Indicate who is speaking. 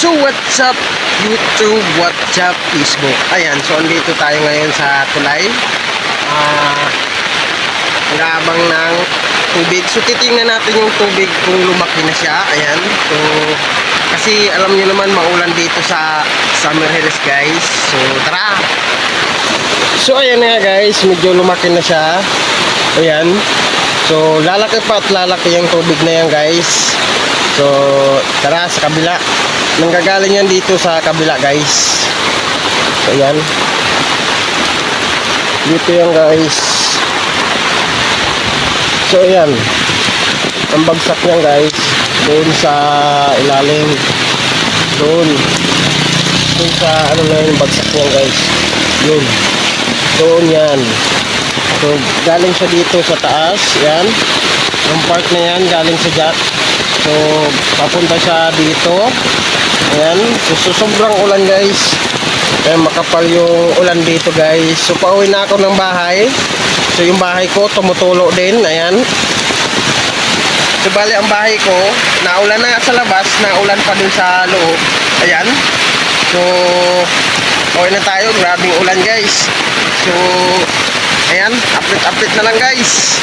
Speaker 1: So what's up YouTube, what's up Facebook. Ayan, so andito tayo ngayon sa tulay. Nag-aabang ng tubig. So titingnan natin yung tubig kung lumaki na siya. Ayan, so kasi alam nyo naman maulan dito sa Summer Hills guys. So tara. So ayan na guys, medyo lumaki na siya. Ayan, so lalaki pa at lalaki yung tubig na yan guys. So tara sa kabila. Nanggagaling yan dito sa kabila guys. So ayan, dito yan guys. So ayan, ang bagsak niyan guys, doon sa ilalim, doon sa ano na yung bagsak niyan guys, yun, doon yan. So galing siya dito sa taas, yan, yung part na yan galing sa jack. So papunta siya dito. Ayan, so sobrang ulan guys. Ayan, makapal yung ulan dito guys. So pauwi na ako ng bahay. So yung bahay ko tumutulo din. Ayan, so bali ang bahay ko naulan na sa labas, naulan pa din sa loob. Ayan, so pauwi na tayo. Grabing ulan guys. So ayan, update na lang guys.